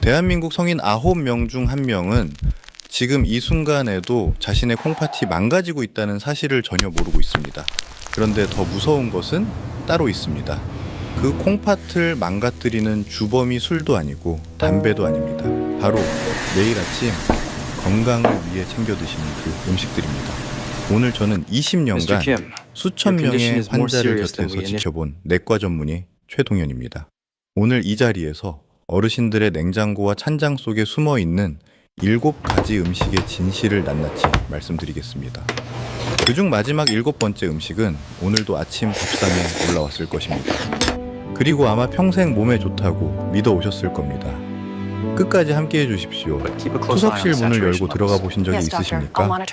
대한민국 성인 9명 중 1명은 지금 이 순간에도 자신의 콩팥이 망가지고 있다는 사실을 전혀 모르고 있습니다. 그런데 더 무서운 것은 따로 있습니다. 그 콩팥을 망가뜨리는 주범이 술도 아니고 담배도 아닙니다. 바로 매일 아침 건강을 위해 챙겨 드시는 그 음식들입니다. 오늘 저는 20년간 수천 명의 환자를 곁에서 지켜본 내과 전문의 최동현입니다. 오늘 이 자리에서 어르신들의 냉장고와 찬장 속에 숨어있는 7가지 음식의 진실을 낱낱이 말씀드리겠습니다. 그중 마지막 7번째 음식은 오늘도 아침 밥상에 올라왔을 것입니다. 그리고 아마 평생 몸에 좋다고 믿어오셨을 겁니다. 끝까지 함께해 주십시오. 투석실 문을 열고 들어가 보신 적이 있으십니까?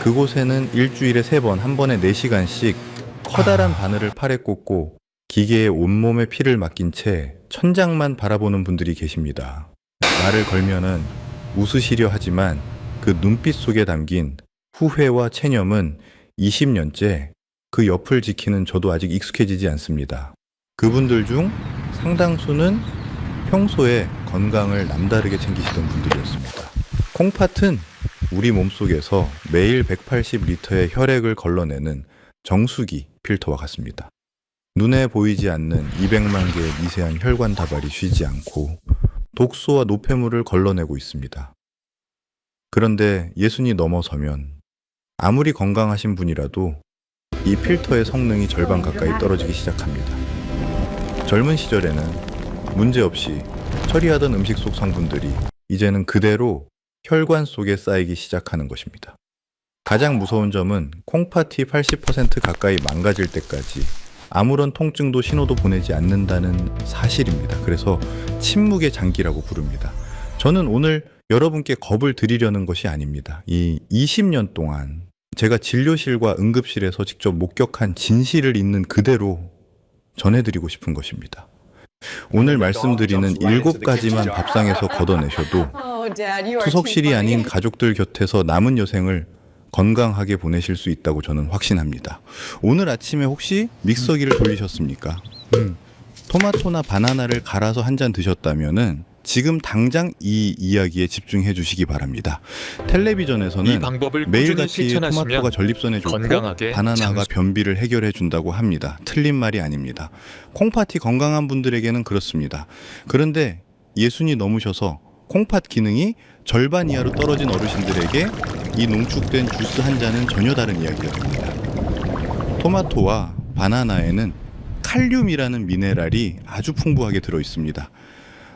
그곳에는 일주일에 3번, 한 번에 4시간씩 커다란 바늘을 팔에 꽂고 기계에 온몸에 피를 맡긴 채 천장만 바라보는 분들이 계십니다. 말을 걸면은 웃으시려 하지만 그 눈빛 속에 담긴 후회와 체념은 20년째 그 옆을 지키는 저도 아직 익숙해지지 않습니다. 그분들 중 상당수는 평소에 건강을 남다르게 챙기시던 분들이었습니다. 콩팥은 우리 몸속에서 매일 180리터의 혈액을 걸러내는 정수기 필터와 같습니다. 눈에 보이지 않는 200만 개의 미세한 혈관 다발이 쉬지 않고 독소와 노폐물을 걸러내고 있습니다. 그런데 60이 넘어서면 아무리 건강하신 분이라도 이 필터의 성능이 절반 가까이 떨어지기 시작합니다. 젊은 시절에는 문제없이 처리하던 음식 속 성분들이 이제는 그대로 혈관 속에 쌓이기 시작하는 것입니다. 가장 무서운 점은 콩팥이 80% 가까이 망가질 때까지 아무런 통증도 신호도 보내지 않는다는 사실입니다. 그래서 침묵의 장기라고 부릅니다. 저는 오늘 여러분께 겁을 드리려는 것이 아닙니다. 이 20년 동안 제가 진료실과 응급실에서 직접 목격한 진실을 있는 그대로 전해드리고 싶은 것입니다. 오늘 말씀드리는 7가지만 밥상에서 걷어내셔도 투석실이 아닌 가족들 곁에서 남은 여생을 건강하게 보내실 수 있다고 저는 확신합니다. 오늘 아침에 혹시 믹서기를 돌리셨습니까? 토마토나 바나나를 갈아서 한 잔 드셨다면은 지금 당장 이 이야기에 집중해 주시기 바랍니다. 텔레비전에서는 매일같이 토마토가 전립선에 좋고 바나나가 변비를 해결해 준다고 합니다. 틀린 말이 아닙니다. 콩팥이 건강한 분들에게는 그렇습니다. 그런데 60이 넘으셔서 콩팥 기능이 절반 이하로 떨어진 어르신들에게 이 농축된 주스 한 잔은 전혀 다른 이야기가 됩니다. 토마토와 바나나에는 칼륨이라는 미네랄이 아주 풍부하게 들어 있습니다.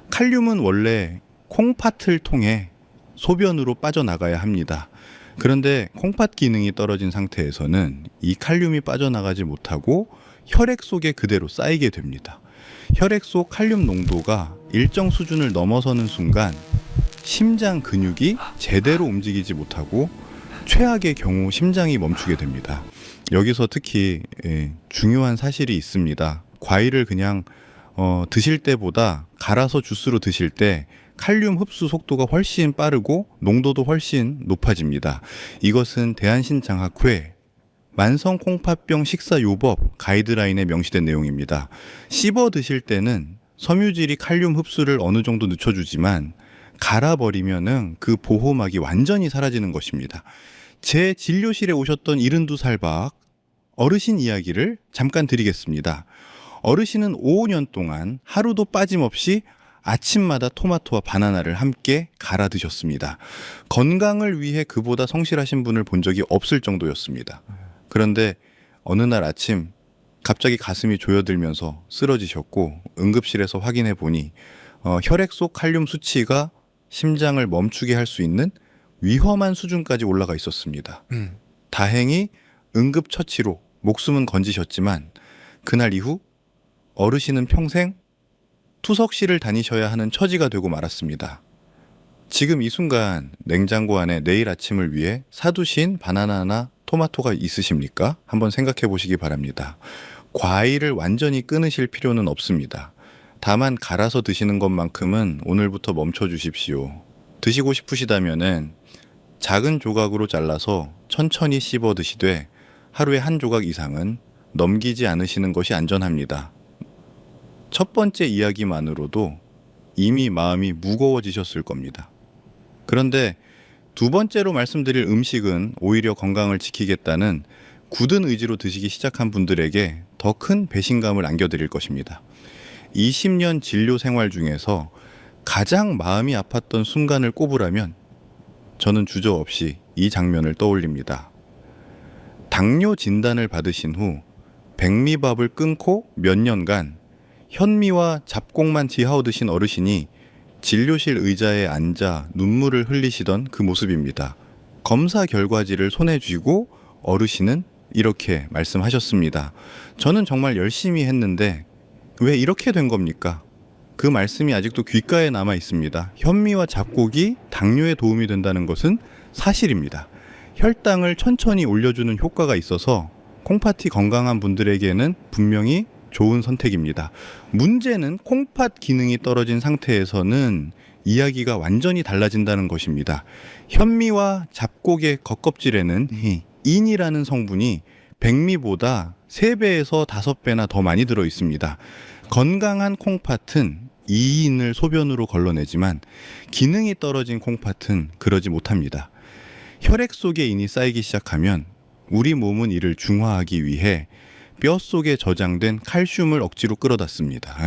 칼륨은 원래 콩팥을 통해 소변으로 빠져나가야 합니다. 그런데 콩팥 기능이 떨어진 상태에서는 이 칼륨이 빠져나가지 못하고 혈액 속에 그대로 쌓이게 됩니다. 혈액 속 칼륨 농도가 일정 수준을 넘어서는 순간 심장 근육이 제대로 움직이지 못하고 최악의 경우 심장이 멈추게 됩니다. 여기서 특히 중요한 사실이 있습니다. 과일을 그냥 드실 때보다 갈아서 주스로 드실 때 칼륨 흡수 속도가 훨씬 빠르고 농도도 훨씬 높아집니다. 이것은 대한신장학회 만성콩팥병 식사요법 가이드라인에 명시된 내용입니다. 씹어 드실 때는 섬유질이 칼륨 흡수를 어느 정도 늦춰주지만 갈아버리면은 그 보호막이 완전히 사라지는 것입니다. 제 진료실에 오셨던 72살 박 어르신 이야기를 잠깐 드리겠습니다. 어르신은 5년 동안 하루도 빠짐없이 아침마다 토마토와 바나나를 함께 갈아 드셨습니다. 건강을 위해 그보다 성실하신 분을 본 적이 없을 정도였습니다. 그런데 어느 날 아침 갑자기 가슴이 조여들면서 쓰러지셨고 응급실에서 확인해 보니 혈액 속 칼륨 수치가 심장을 멈추게 할 수 있는 위험한 수준까지 올라가 있었습니다. 다행히 응급처치로 목숨은 건지셨지만 그날 이후 어르신은 평생 투석실을 다니셔야 하는 처지가 되고 말았습니다. 지금 이 순간 냉장고 안에 내일 아침을 위해 사두신 바나나나 토마토가 있으십니까? 한번 생각해 보시기 바랍니다. 과일을 완전히 끊으실 필요는 없습니다. 다만 갈아서 드시는 것만큼은 오늘부터 멈춰 주십시오. 드시고 싶으시다면은 작은 조각으로 잘라서 천천히 씹어 드시되 하루에 한 조각 이상은 넘기지 않으시는 것이 안전합니다. 첫 번째 이야기만으로도 이미 마음이 무거워지셨을 겁니다. 그런데 두 번째로 말씀드릴 음식은 오히려 건강을 지키겠다는 굳은 의지로 드시기 시작한 분들에게 더 큰 배신감을 안겨드릴 것입니다. 20년 진료 생활 중에서 가장 마음이 아팠던 순간을 꼽으라면 저는 주저없이 이 장면을 떠올립니다. 당뇨 진단을 받으신 후 백미밥을 끊고 몇 년간 현미와 잡곡만 지하오 드신 어르신이 진료실 의자에 앉아 눈물을 흘리시던 그 모습입니다. 검사 결과지를 손에 쥐고 어르신은 이렇게 말씀하셨습니다. 저는 정말 열심히 했는데 왜 이렇게 된 겁니까? 그 말씀이 아직도 귓가에 남아 있습니다. 현미와 잡곡이 당뇨에 도움이 된다는 것은 사실입니다. 혈당을 천천히 올려주는 효과가 있어서 콩팥이 건강한 분들에게는 분명히 좋은 선택입니다. 문제는 콩팥 기능이 떨어진 상태에서는 이야기가 완전히 달라진다는 것입니다. 현미와 잡곡의 겉껍질에는 인이라는 성분이 백미보다 3배에서 5배나 더 많이 들어 있습니다. 건강한 콩팥은 이인을 소변으로 걸러내지만 기능이 떨어진 콩팥은 그러지 못합니다. 혈액 속에 인이 쌓이기 시작하면 우리 몸은 이를 중화하기 위해 뼈 속에 저장된 칼슘을 억지로 끌어다 씁니다.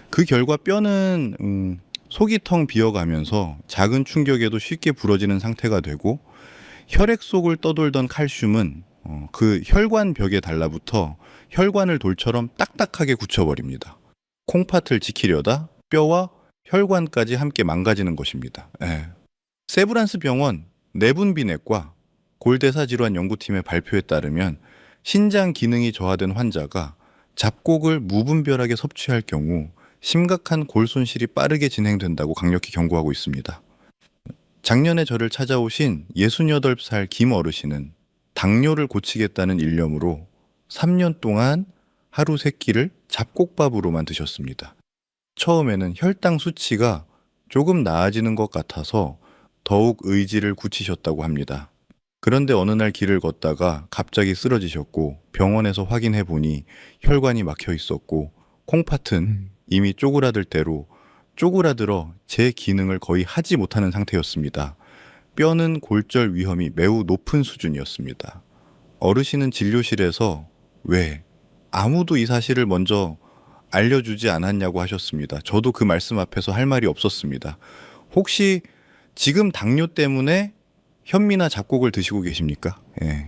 그 결과 뼈는 속이 텅 비어가면서 작은 충격에도 쉽게 부러지는 상태가 되고 혈액 속을 떠돌던 칼슘은 그 혈관 벽에 달라붙어 혈관을 돌처럼 딱딱하게 굳혀버립니다. 콩팥을 지키려다 뼈와 혈관까지 함께 망가지는 것입니다. 세브란스 병원 내분비내과 골대사 질환 연구팀의 발표에 따르면 신장 기능이 저하된 환자가 잡곡을 무분별하게 섭취할 경우 심각한 골 손실이 빠르게 진행된다고 강력히 경고하고 있습니다. 작년에 저를 찾아오신 68살 김 어르신은 당뇨를 고치겠다는 일념으로 3년 동안 하루 3끼를 잡곡밥으로만 드셨습니다. 처음에는 혈당 수치가 조금 나아지는 것 같아서 더욱 의지를 굳히셨다고 합니다. 그런데 어느 날 길을 걷다가 갑자기 쓰러지셨고 병원에서 확인해 보니 혈관이 막혀 있었고 콩팥은 이미 쪼그라들 대로 쪼그라들어 제 기능을 거의 하지 못하는 상태였습니다. 뼈는 골절 위험이 매우 높은 수준이었습니다. 어르신은 진료실에서 왜 아무도 이 사실을 먼저 알려주지 않았냐고 하셨습니다. 저도 그 말씀 앞에서 할 말이 없었습니다. 혹시 지금 당뇨 때문에 현미나 잡곡을 드시고 계십니까?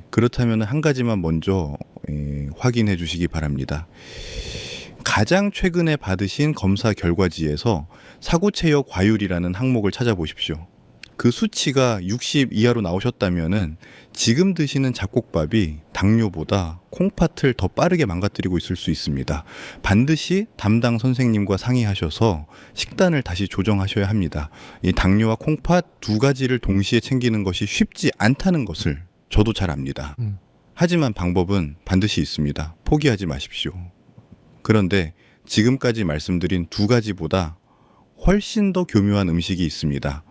그렇다면 한 가지만 먼저 확인해 주시기 바랍니다. 가장 최근에 받으신 검사 결과지에서 사고체역 과율이라는 항목을 찾아보십시오. 그 수치가 60 이하로 나오셨다면은 지금 드시는 잡곡밥이 당뇨보다 콩팥을 더 빠르게 망가뜨리고 있을 수 있습니다. 반드시 담당 선생님과 상의하셔서 식단을 다시 조정하셔야 합니다. 이 당뇨와 콩팥 두 가지를 동시에 챙기는 것이 쉽지 않다는 것을 저도 잘 압니다. 하지만 방법은 반드시 있습니다. 포기하지 마십시오. 그런데 지금까지 말씀드린 두 가지보다 훨씬 더 교묘한 음식이 있습니다.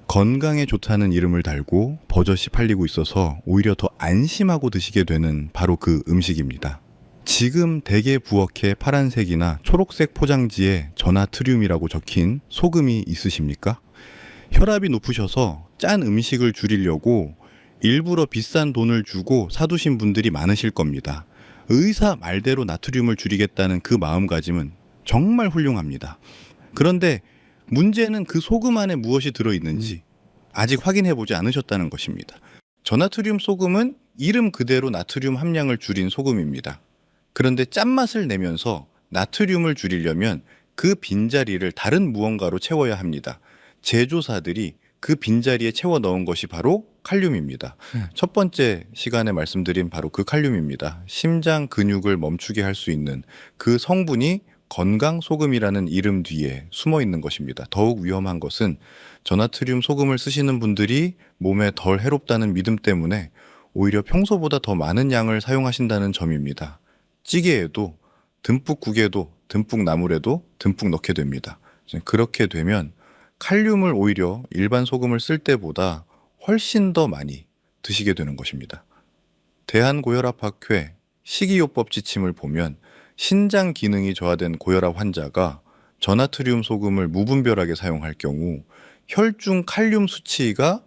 건강에 좋다는 이름을 달고 버젓이 팔리고 있어서 오히려 더 안심하고 드시게 되는 바로 그 음식입니다. 지금 대게 부엌에 파란색이나 초록색 포장지에 전나트륨이라고 적힌 소금이 있으십니까? 혈압이 높으셔서 짠 음식을 줄이려고 일부러 비싼 돈을 주고 사두신 분들이 많으실 겁니다. 의사 말대로 나트륨을 줄이겠다는 그 마음가짐은 정말 훌륭합니다. 그런데 문제는 그 소금 안에 무엇이 들어있는지 아직 확인해보지 않으셨다는 것입니다. 전나트륨 소금은 이름 그대로 나트륨 함량을 줄인 소금입니다. 그런데 짠맛을 내면서 나트륨을 줄이려면 그 빈자리를 다른 무언가로 채워야 합니다. 제조사들이 그 빈자리에 채워 넣은 것이 바로 칼륨입니다. 첫 번째 시간에 말씀드린 바로 그 칼륨입니다. 심장 근육을 멈추게 할 수 있는 그 성분이 건강소금이라는 이름 뒤에 숨어 있는 것입니다. 더욱 위험한 것은 전나트륨 소금을 쓰시는 분들이 몸에 덜 해롭다는 믿음 때문에 오히려 평소보다 더 많은 양을 사용하신다는 점입니다. 찌개에도 듬뿍국에도 듬뿍 나물에도 듬뿍 넣게 됩니다. 그렇게 되면 칼륨을 오히려 일반 소금을 쓸 때보다 훨씬 더 많이 드시게 되는 것입니다. 대한고혈압학회 식이요법 지침을 보면 신장 기능이 저하된 고혈압 환자가 전나트리움 소금을 무분별하게 사용할 경우 혈중 칼륨 수치가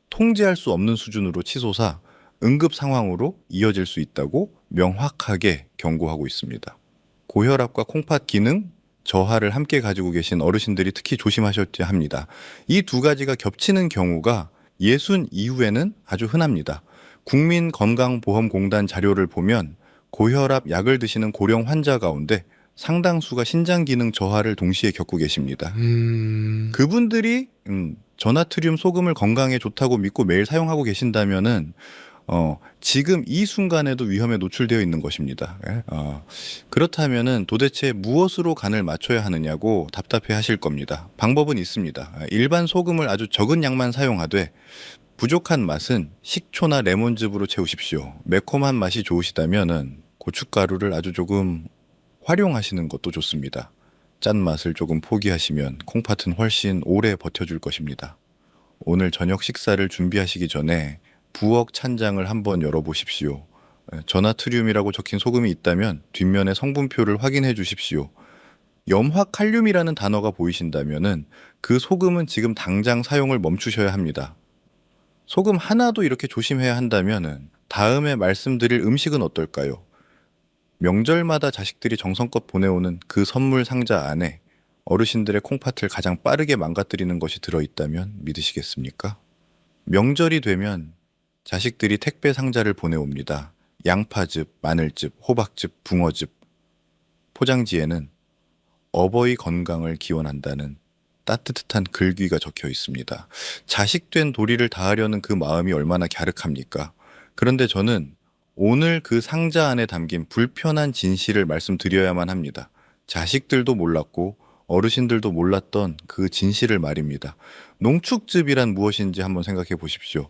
통제할 수 없는 수준으로 치솟아 응급 상황으로 이어질 수 있다고 명확하게 경고하고 있습니다. 고혈압과 콩팥 기능 저하를 함께 가지고 계신 어르신들이 특히 조심하셔야 합니다. 이 두 가지가 겹치는 경우가 예순 이후에는 아주 흔합니다. 국민건강보험공단 자료를 보면 고혈압 약을 드시는 고령 환자 가운데 상당수가 신장 기능 저하를 동시에 겪고 계십니다. 그분들이 전나트리움 소금을 건강에 좋다고 믿고 매일 사용하고 계신다면은 지금 이 순간에도 위험에 노출되어 있는 것입니다. 그렇다면은 도대체 무엇으로 간을 맞춰야 하느냐고 답답해 하실 겁니다. 방법은 있습니다. 일반 소금을 아주 적은 양만 사용하되 부족한 맛은 식초나 레몬즙으로 채우십시오. 매콤한 맛이 좋으시다면은 고춧가루를 아주 조금 활용하시는 것도 좋습니다. 짠맛을 조금 포기하시면 콩팥은 훨씬 오래 버텨줄 것입니다. 오늘 저녁 식사를 준비하시기 전에 부엌 찬장을 한번 열어보십시오. 전나트리움이라고 적힌 소금이 있다면 뒷면의 성분표를 확인해 주십시오. 염화칼륨이라는 단어가 보이신다면은 그 소금은 지금 당장 사용을 멈추셔야 합니다. 소금 하나도 이렇게 조심해야 한다면은 다음에 말씀드릴 음식은 어떨까요? 명절마다 자식들이 정성껏 보내오는 그 선물 상자 안에 어르신들의 콩팥을 가장 빠르게 망가뜨리는 것이 들어있다면 믿으시겠습니까? 명절이 되면 자식들이 택배 상자를 보내옵니다. 양파즙, 마늘즙, 호박즙, 붕어즙. 포장지에는 어버이 건강을 기원한다는 따뜻한 글귀가 적혀 있습니다. 자식된 도리를 다하려는 그 마음이 얼마나 갸륵합니까? 그런데 저는 오늘 그 상자 안에 담긴 불편한 진실을 말씀드려야만 합니다. 자식들도 몰랐고 어르신들도 몰랐던 그 진실을 말입니다. 농축즙이란 무엇인지 한번 생각해 보십시오.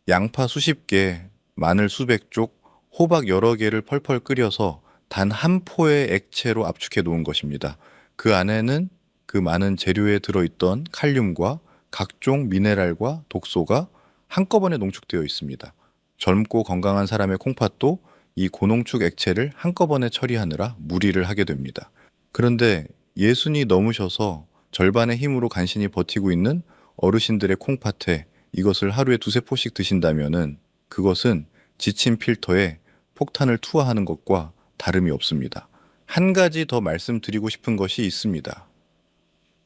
양파 수십 개, 마늘 수백 쪽, 호박 여러 개를 펄펄 끓여서 단 한 포의 액체로 압축해 놓은 것입니다. 그 안에는 그 많은 재료에 들어있던 칼륨과 각종 미네랄과 독소가 한꺼번에 농축되어 있습니다. 젊고 건강한 사람의 콩팥도 이 고농축 액체를 한꺼번에 처리하느라 무리를 하게 됩니다. 그런데 예순이 넘으셔서 절반의 힘으로 간신히 버티고 있는 어르신들의 콩팥에 이것을 하루에 두세 포씩 드신다면은 그것은 지친 필터에 폭탄을 투하하는 것과 다름이 없습니다. 한 가지 더 말씀드리고 싶은 것이 있습니다.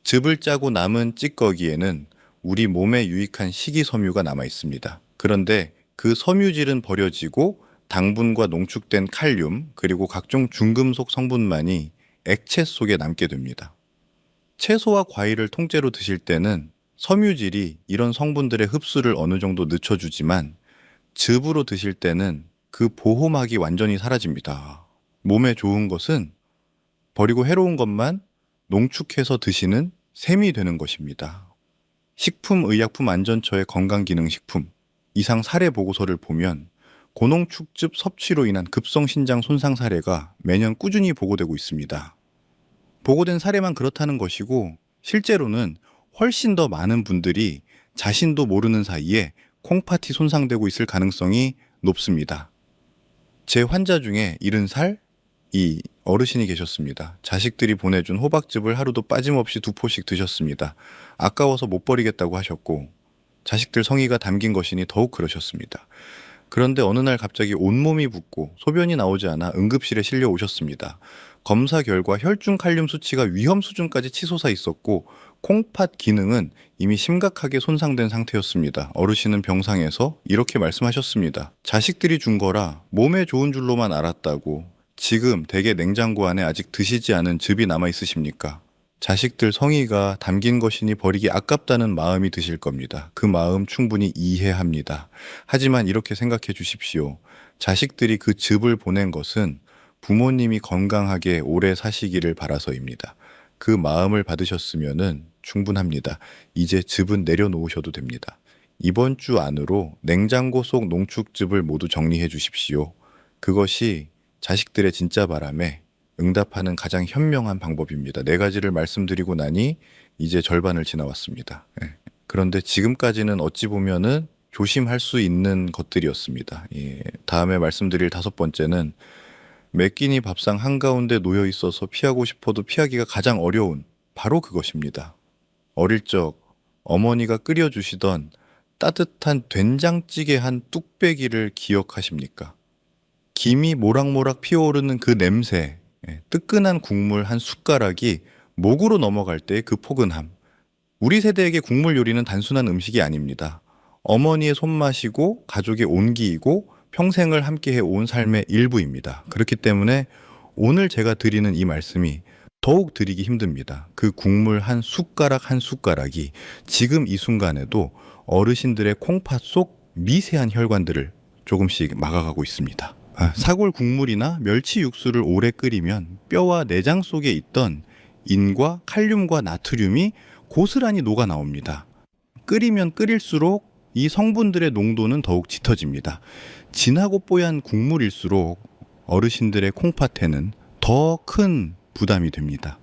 즙을 짜고 남은 찌꺼기에는 우리 몸에 유익한 식이섬유가 남아 있습니다. 그런데 그 섬유질은 버려지고 당분과 농축된 칼륨 그리고 각종 중금속 성분만이 액체 속에 남게 됩니다. 채소와 과일을 통째로 드실 때는 섬유질이 이런 성분들의 흡수를 어느 정도 늦춰주지만 즙으로 드실 때는 그 보호막이 완전히 사라집니다. 몸에 좋은 것은 버리고 해로운 것만 농축해서 드시는 셈이 되는 것입니다. 식품의약품안전처의 건강기능식품 이상 사례 보고서를 보면 고농축즙 섭취로 인한 급성신장 손상 사례가 매년 꾸준히 보고되고 있습니다. 보고된 사례만 그렇다는 것이고 실제로는 훨씬 더 많은 분들이 자신도 모르는 사이에 콩팥이 손상되고 있을 가능성이 높습니다. 제 환자 중에 70살 이 어르신이 계셨습니다. 자식들이 보내준 호박즙을 하루도 빠짐없이 2포씩 드셨습니다. 아까워서 못 버리겠다고 하셨고 자식들 성의가 담긴 것이니 더욱 그러셨습니다. 그런데 어느 날 갑자기 온몸이 붓고 소변이 나오지 않아 응급실에 실려 오셨습니다. 검사 결과 혈중 칼륨 수치가 위험 수준까지 치솟아 있었고 콩팥 기능은 이미 심각하게 손상된 상태였습니다. 어르신은 병상에서 이렇게 말씀하셨습니다. 자식들이 준 거라 몸에 좋은 줄로만 알았다고 지금 댁의 냉장고 안에 아직 드시지 않은 즙이 남아 있으십니까? 자식들 성의가 담긴 것이니 버리기 아깝다는 마음이 드실 겁니다. 그 마음 충분히 이해합니다. 하지만 이렇게 생각해 주십시오. 자식들이 그 즙을 보낸 것은 부모님이 건강하게 오래 사시기를 바라서입니다. 그 마음을 받으셨으면은 충분합니다. 이제 즙은 내려놓으셔도 됩니다. 이번 주 안으로 냉장고 속 농축즙을 모두 정리해 주십시오. 그것이 자식들의 진짜 바람에 응답하는 가장 현명한 방법입니다. 4가지를 말씀드리고 나니 이제 절반을 지나왔습니다. 그런데 지금까지는 어찌 보면은 조심할 수 있는 것들이었습니다. 다음에 말씀드릴 5번째는 매 끼니 밥상 한가운데 놓여 있어서 피하고 싶어도 피하기가 가장 어려운 바로 그것입니다. 어릴 적 어머니가 끓여주시던 따뜻한 된장찌개 한 뚝배기를 기억하십니까? 김이 모락모락 피어오르는 그 냄새, 뜨끈한 국물 한 숟가락이 목으로 넘어갈 때의 그 포근함. 우리 세대에게 국물 요리는 단순한 음식이 아닙니다. 어머니의 손맛이고 가족의 온기이고 평생을 함께해 온 삶의 일부입니다. 그렇기 때문에 오늘 제가 드리는 이 말씀이 더욱 드리기 힘듭니다. 그 국물 한 숟가락 한 숟가락이 지금 이 순간에도 어르신들의 콩팥 속 미세한 혈관들을 조금씩 막아가고 있습니다. 사골 국물이나 멸치 육수를 오래 끓이면 뼈와 내장 속에 있던 인과 칼륨과 나트륨이 고스란히 녹아 나옵니다. 끓이면 끓일수록 이 성분들의 농도는 더욱 짙어집니다. 진하고 뽀얀 국물일수록 어르신들의 콩팥에는 더 큰 부담이 됩니다.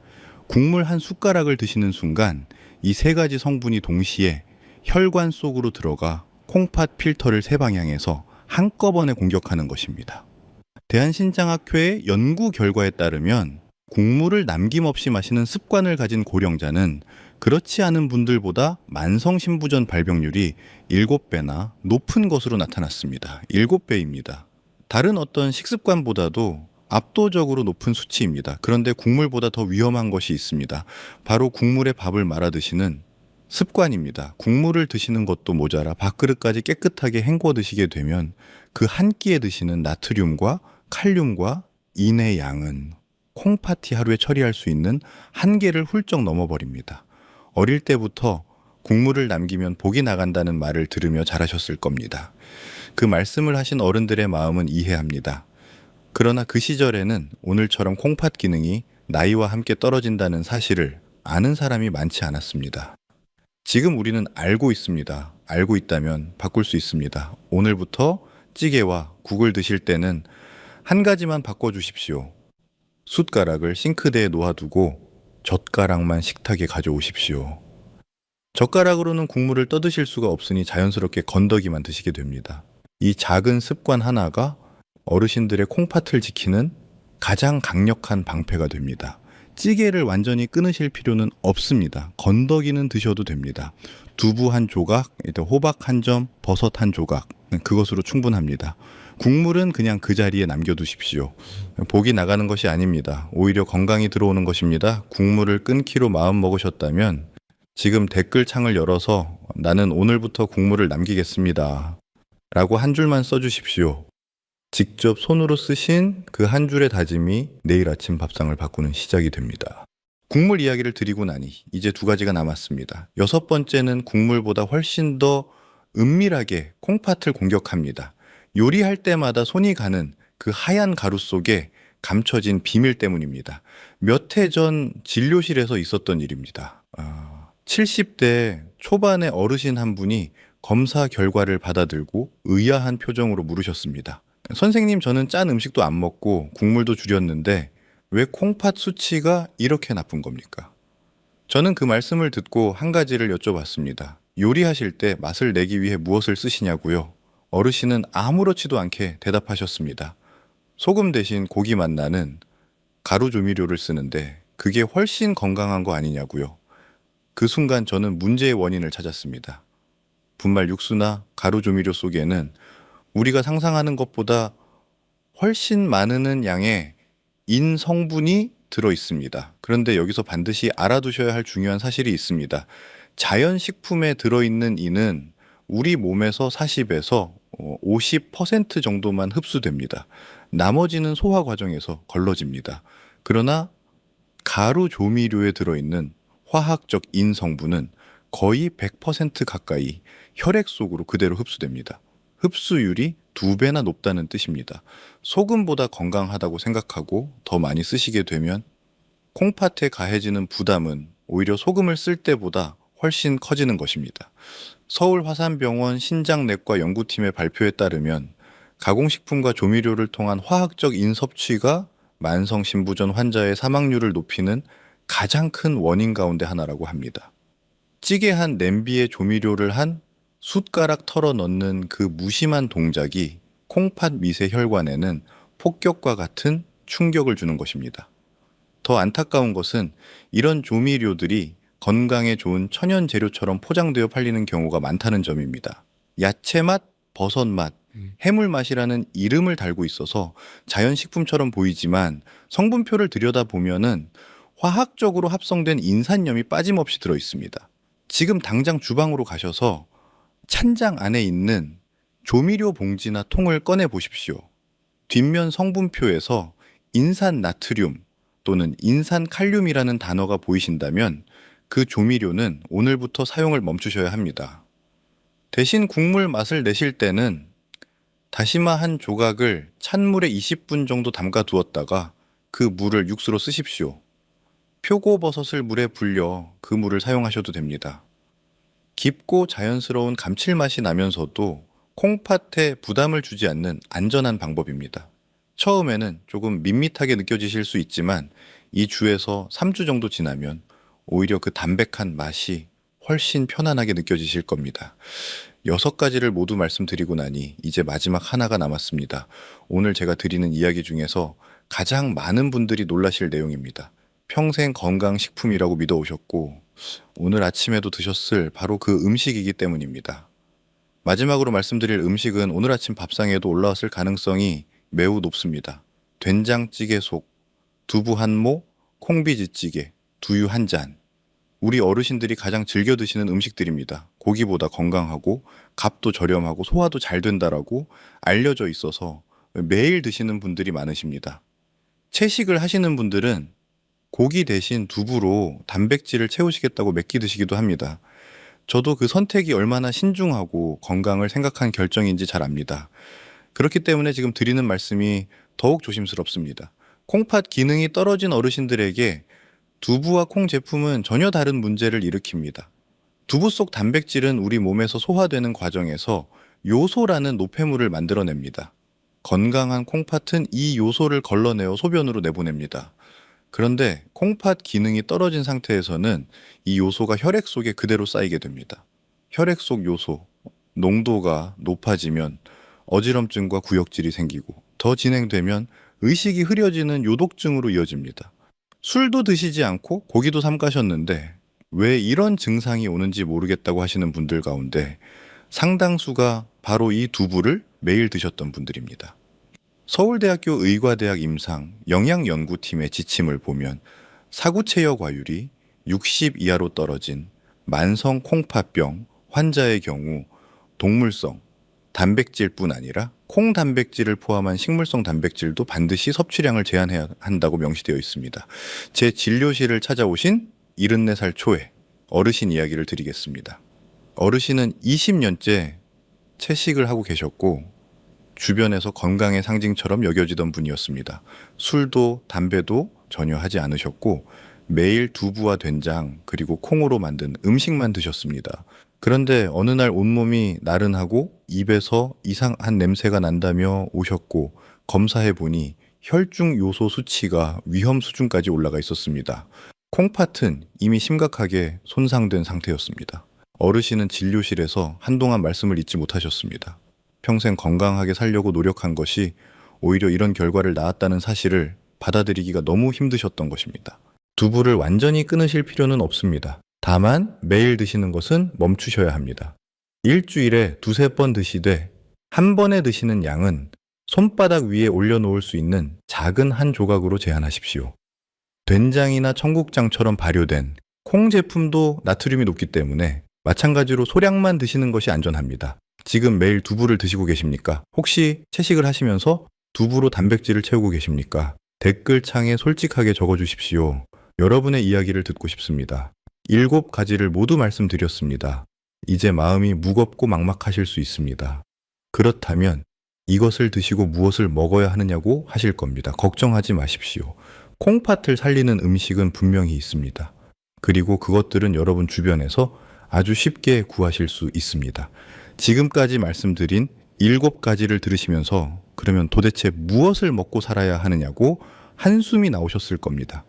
국물 한 숟가락을 드시는 순간 이 세 가지 성분이 동시에 혈관 속으로 들어가 콩팥 필터를 세 방향에서 한꺼번에 공격하는 것입니다. 대한신장학회의 연구 결과에 따르면 국물을 남김없이 마시는 습관을 가진 고령자는 그렇지 않은 분들보다 만성신부전 발병률이 7배나 높은 것으로 나타났습니다. 7배입니다. 다른 어떤 식습관보다도 압도적으로 높은 수치입니다. 그런데 국물보다 더 위험한 것이 있습니다. 바로 국물에 밥을 말아 드시는 습관입니다. 국물을 드시는 것도 모자라 밥그릇까지 깨끗하게 헹궈 드시게 되면 그 한 끼에 드시는 나트륨과 칼륨과 인의 양은 콩팥이 하루에 처리할 수 있는 한계를 훌쩍 넘어버립니다. 어릴 때부터 국물을 남기면 복이 나간다는 말을 들으며 자라셨을 겁니다. 그 말씀을 하신 어른들의 마음은 이해합니다. 그러나 그 시절에는 오늘처럼 콩팥 기능이 나이와 함께 떨어진다는 사실을 아는 사람이 많지 않았습니다. 지금 우리는 알고 있습니다. 알고 있다면 바꿀 수 있습니다. 오늘부터 찌개와 국을 드실 때는 한 가지만 바꿔주십시오. 숟가락을 싱크대에 놓아두고 젓가락만 식탁에 가져오십시오. 젓가락으로는 국물을 떠드실 수가 없으니 자연스럽게 건더기만 드시게 됩니다. 이 작은 습관 하나가 어르신들의 콩팥을 지키는 가장 강력한 방패가 됩니다. 찌개를 완전히 끊으실 필요는 없습니다. 건더기는 드셔도 됩니다. 두부 한 조각, 호박 한 점, 버섯 한 조각, 그것으로 충분합니다. 국물은 그냥 그 자리에 남겨두십시오. 복이 나가는 것이 아닙니다. 오히려 건강이 들어오는 것입니다. 국물을 끊기로 마음 먹으셨다면 지금 댓글창을 열어서 나는 오늘부터 국물을 남기겠습니다. 라고 한 줄만 써주십시오. 직접 손으로 쓰신 그 한 줄의 다짐이 내일 아침 밥상을 바꾸는 시작이 됩니다. 국물 이야기를 드리고 나니 이제 두 가지가 남았습니다. 6번째는 국물보다 훨씬 더 은밀하게 콩팥을 공격합니다. 요리할 때마다 손이 가는 그 하얀 가루 속에 감춰진 비밀 때문입니다. 몇 해 전 진료실에서 있었던 일입니다. 70대 초반의 어르신 한 분이 검사 결과를 받아들고 의아한 표정으로 물으셨습니다. 선생님, 저는 짠 음식도 안 먹고 국물도 줄였는데 왜 콩팥 수치가 이렇게 나쁜 겁니까? 저는 그 말씀을 듣고 한 가지를 여쭤봤습니다. 요리하실 때 맛을 내기 위해 무엇을 쓰시냐고요? 어르신은 아무렇지도 않게 대답하셨습니다. 소금 대신 고기 맛 나는 가루 조미료를 쓰는데 그게 훨씬 건강한 거 아니냐고요. 그 순간 저는 문제의 원인을 찾았습니다. 분말 육수나 가루 조미료 속에는 우리가 상상하는 것보다 훨씬 많은 양의 인 성분이 들어 있습니다. 그런데 여기서 반드시 알아두셔야 할 중요한 사실이 있습니다. 자연식품에 들어있는 인은 우리 몸에서 40에서 50% 정도만 흡수됩니다. 나머지는 소화 과정에서 걸러집니다. 그러나 가루 조미료에 들어있는 화학적 인 성분은 거의 100% 가까이 혈액 속으로 그대로 흡수됩니다. 흡수율이 2배나 높다는 뜻입니다. 소금보다 건강하다고 생각하고 더 많이 쓰시게 되면 콩팥에 가해지는 부담은 오히려 소금을 쓸 때보다 훨씬 커지는 것입니다. 서울 화산병원 신장내과 연구팀의 발표에 따르면 가공식품과 조미료를 통한 화학적 인 섭취가 만성신부전 환자의 사망률을 높이는 가장 큰 원인 가운데 하나라고 합니다. 찌개 한 냄비에 조미료를 한 숟가락 털어 넣는 그 무심한 동작이 콩팥 미세 혈관에는 폭격과 같은 충격을 주는 것입니다. 더 안타까운 것은 이런 조미료들이 건강에 좋은 천연 재료처럼 포장되어 팔리는 경우가 많다는 점입니다. 야채 맛, 버섯 맛, 해물 맛이라는 이름을 달고 있어서 자연식품처럼 보이지만 성분표를 들여다보면은 화학적으로 합성된 인산염이 빠짐없이 들어 있습니다. 지금 당장 주방으로 가셔서 찬장 안에 있는 조미료 봉지나 통을 꺼내 보십시오. 뒷면 성분표에서 인산 나트륨 또는 인산 칼륨이라는 단어가 보이신다면 그 조미료는 오늘부터 사용을 멈추셔야 합니다. 대신 국물 맛을 내실 때는 다시마 한 조각을 찬물에 20분 정도 담가 두었다가 그 물을 육수로 쓰십시오. 표고버섯을 물에 불려 그 물을 사용하셔도 됩니다. 깊고 자연스러운 감칠맛이 나면서도 콩팥에 부담을 주지 않는 안전한 방법입니다. 처음에는 조금 밋밋하게 느껴지실 수 있지만 2주에서 3주 정도 지나면 오히려 그 담백한 맛이 훨씬 편안하게 느껴지실 겁니다. 6가지를 모두 말씀드리고 나니 이제 마지막 하나가 남았습니다. 오늘 제가 드리는 이야기 중에서 가장 많은 분들이 놀라실 내용입니다. 평생 건강식품이라고 믿어오셨고 오늘 아침에도 드셨을 바로 그 음식이기 때문입니다. 마지막으로 말씀드릴 음식은 오늘 아침 밥상에도 올라왔을 가능성이 매우 높습니다. 된장찌개 속, 두부 한 모, 콩비지찌개, 두유 한 잔. 우리 어르신들이 가장 즐겨 드시는 음식들입니다. 고기보다 건강하고 값도 저렴하고 소화도 잘 된다라고 알려져 있어서 매일 드시는 분들이 많으십니다. 채식을 하시는 분들은 고기 대신 두부로 단백질을 채우시겠다고 몇 끼 드시기도 합니다. 저도 그 선택이 얼마나 신중하고 건강을 생각한 결정인지 잘 압니다. 그렇기 때문에 지금 드리는 말씀이 더욱 조심스럽습니다. 콩팥 기능이 떨어진 어르신들에게 두부와 콩 제품은 전혀 다른 문제를 일으킵니다. 두부 속 단백질은 우리 몸에서 소화되는 과정에서 요소라는 노폐물을 만들어냅니다. 건강한 콩팥은 이 요소를 걸러내어 소변으로 내보냅니다. 그런데 콩팥 기능이 떨어진 상태에서는 이 요소가 혈액 속에 그대로 쌓이게 됩니다. 혈액 속 요소, 농도가 높아지면 어지럼증과 구역질이 생기고 더 진행되면 의식이 흐려지는 요독증으로 이어집니다. 술도 드시지 않고 고기도 삼가셨는데 왜 이런 증상이 오는지 모르겠다고 하시는 분들 가운데 상당수가 바로 이 두부를 매일 드셨던 분들입니다. 서울대학교 의과대학 임상 영양연구팀의 지침을 보면 사구체여 과율이 60 이하로 떨어진 만성 콩팥병 환자의 경우 동물성 단백질뿐 아니라 콩 단백질을 포함한 식물성 단백질도 반드시 섭취량을 제한해야 한다고 명시되어 있습니다. 제 진료실을 찾아오신 74살 초에 어르신 이야기를 드리겠습니다. 어르신은 20년째 채식을 하고 계셨고 주변에서 건강의 상징처럼 여겨지던 분이었습니다. 술도 담배도 전혀 하지 않으셨고 매일 두부와 된장 그리고 콩으로 만든 음식만 드셨습니다. 그런데 어느 날 온몸이 나른하고 입에서 이상한 냄새가 난다며 오셨고 검사해 보니 혈중 요소 수치가 위험 수준까지 올라가 있었습니다. 콩팥은 이미 심각하게 손상된 상태였습니다. 어르신은 진료실에서 한동안 말씀을 잇지 못하셨습니다. 평생 건강하게 살려고 노력한 것이 오히려 이런 결과를 낳았다는 사실을 받아들이기가 너무 힘드셨던 것입니다. 두부를 완전히 끊으실 필요는 없습니다. 다만 매일 드시는 것은 멈추셔야 합니다. 일주일에 2-3번 드시되 한 번에 드시는 양은 손바닥 위에 올려놓을 수 있는 작은 한 조각으로 제한하십시오. 된장이나 청국장처럼 발효된 콩 제품도 나트륨이 높기 때문에 마찬가지로 소량만 드시는 것이 안전합니다. 지금 매일 두부를 드시고 계십니까? 혹시 채식을 하시면서 두부로 단백질을 채우고 계십니까? 댓글창에 솔직하게 적어주십시오. 여러분의 이야기를 듣고 싶습니다. 7가지를 모두 말씀드렸습니다. 이제 마음이 무겁고 막막하실 수 있습니다. 그렇다면 이것을 드시고 무엇을 먹어야 하느냐고 하실 겁니다. 걱정하지 마십시오. 콩팥을 살리는 음식은 분명히 있습니다. 그리고 그것들은 여러분 주변에서 아주 쉽게 구하실 수 있습니다. 지금까지 말씀드린 7가지를 들으시면서 그러면 도대체 무엇을 먹고 살아야 하느냐고 한숨이 나오셨을 겁니다.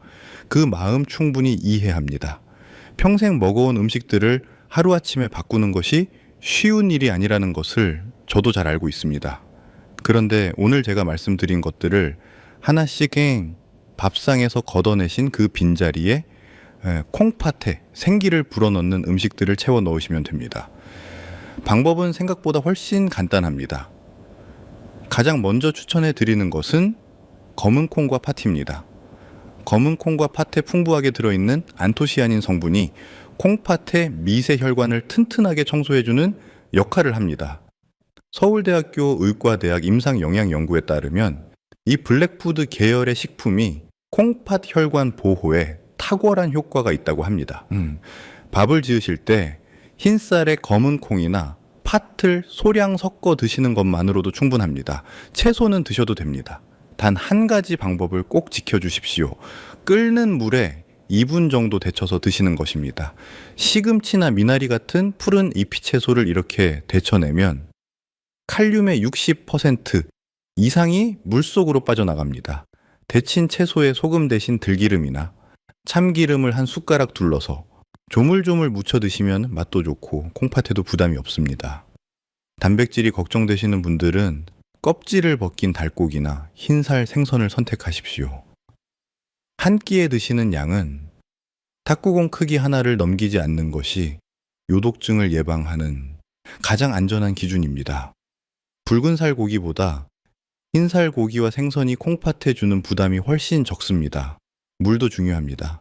그 마음 충분히 이해합니다. 평생 먹어온 음식들을 하루아침에 바꾸는 것이 쉬운 일이 아니라는 것을 저도 잘 알고 있습니다. 그런데 오늘 제가 말씀드린 것들을 하나씩 밥상에서 걷어내신 그 빈자리에 콩팥에 생기를 불어넣는 음식들을 채워 넣으시면 됩니다. 방법은 생각보다 훨씬 간단합니다. 가장 먼저 추천해 드리는 것은 검은 콩과 팥입니다. 검은 콩과 팥에 풍부하게 들어있는 안토시아닌 성분이 콩팥의 미세 혈관을 튼튼하게 청소해주는 역할을 합니다. 서울대학교 의과대학 임상영양연구에 따르면 이 블랙푸드 계열의 식품이 콩팥 혈관 보호에 탁월한 효과가 있다고 합니다. 밥을 지으실 때 흰쌀에 검은 콩이나 팥을 소량 섞어 드시는 것만으로도 충분합니다. 채소는 드셔도 됩니다. 단 한 가지 방법을 꼭 지켜주십시오. 끓는 물에 2분 정도 데쳐서 드시는 것입니다. 시금치나 미나리 같은 푸른 잎이 채소를 이렇게 데쳐내면 칼륨의 60% 이상이 물속으로 빠져나갑니다. 데친 채소에 소금 대신 들기름이나 참기름을 한 숟가락 둘러서 조물조물 무쳐 드시면 맛도 좋고 콩팥에도 부담이 없습니다. 단백질이 걱정되시는 분들은 껍질을 벗긴 닭고기나 흰살 생선을 선택하십시오. 한 끼에 드시는 양은 탁구공 크기 하나를 넘기지 않는 것이 요독증을 예방하는 가장 안전한 기준입니다. 붉은 살 고기보다 흰살 고기와 생선이 콩팥에 주는 부담이 훨씬 적습니다. 물도 중요합니다.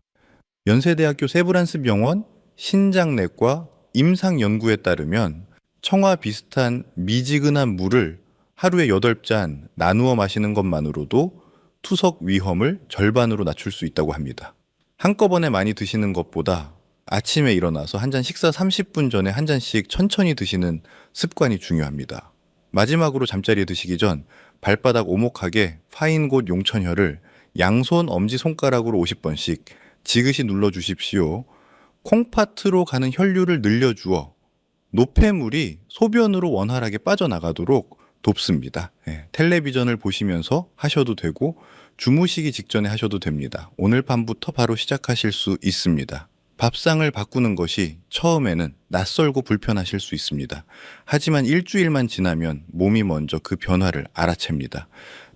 연세대학교 세브란스 병원 신장내과 임상연구에 따르면 청아 비슷한 미지근한 물을 하루에 8잔 나누어 마시는 것만으로도 투석 위험을 절반으로 낮출 수 있다고 합니다. 한꺼번에 많이 드시는 것보다 아침에 일어나서 한 잔 식사 30분 전에 한 잔씩 천천히 드시는 습관이 중요합니다. 마지막으로 잠자리에 드시기 전 발바닥 오목하게 파인 곳 용천혈을 양손 엄지손가락으로 50번씩 지그시 눌러주십시오. 콩팥으로 가는 혈류를 늘려주어 노폐물이 소변으로 원활하게 빠져나가도록 돕습니다. 텔레비전을 보시면서 하셔도 되고 주무시기 직전에 하셔도 됩니다. 오늘 밤부터 바로 시작하실 수 있습니다. 밥상을 바꾸는 것이 처음에는 낯설고 불편하실 수 있습니다. 하지만 일주일만 지나면 몸이 먼저 그 변화를 알아챕니다.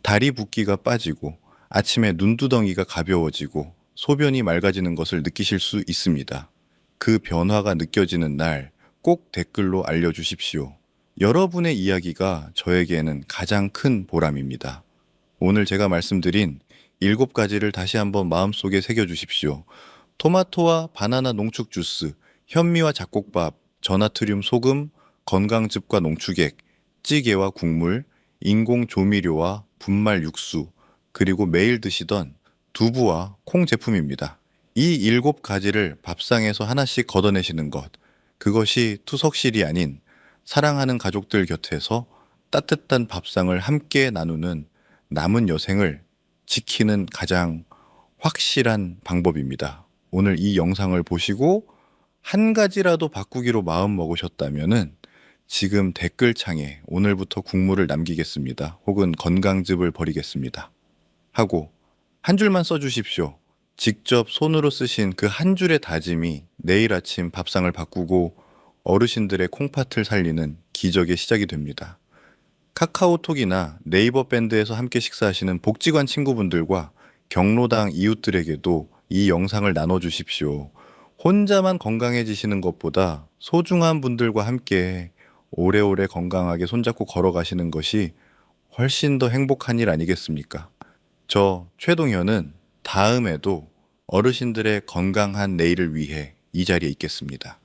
다리 붓기가 빠지고 아침에 눈두덩이가 가벼워지고 소변이 맑아지는 것을 느끼실 수 있습니다. 그 변화가 느껴지는 날 꼭 댓글로 알려주십시오. 여러분의 이야기가 저에게는 가장 큰 보람입니다. 오늘 제가 말씀드린 7가지를 다시 한번 마음속에 새겨주십시오. 토마토와 바나나 농축 주스, 현미와 잡곡밥, 저나트륨 소금, 건강즙과 농축액, 찌개와 국물, 인공 조미료와 분말 육수, 그리고 매일 드시던 두부와 콩 제품입니다. 이 7가지를 밥상에서 하나씩 걷어내시는 것, 그것이 투석실이 아닌 사랑하는 가족들 곁에서 따뜻한 밥상을 함께 나누는 남은 여생을 지키는 가장 확실한 방법입니다. 오늘 이 영상을 보시고 한 가지라도 바꾸기로 마음 먹으셨다면은 지금 댓글창에 오늘부터 국물을 남기겠습니다. 혹은 건강즙을 버리겠습니다. 하고 한 줄만 써주십시오. 직접 손으로 쓰신 그 한 줄의 다짐이 내일 아침 밥상을 바꾸고 어르신들의 콩팥을 살리는 기적의 시작이 됩니다. 카카오톡이나 네이버 밴드에서 함께 식사하시는 복지관 친구분들과 경로당 이웃들에게도 이 영상을 나눠주십시오. 혼자만 건강해지시는 것보다 소중한 분들과 함께 오래오래 건강하게 손잡고 걸어가시는 것이 훨씬 더 행복한 일 아니겠습니까? 저 최동현은 다음에도 어르신들의 건강한 내일을 위해 이 자리에 있겠습니다.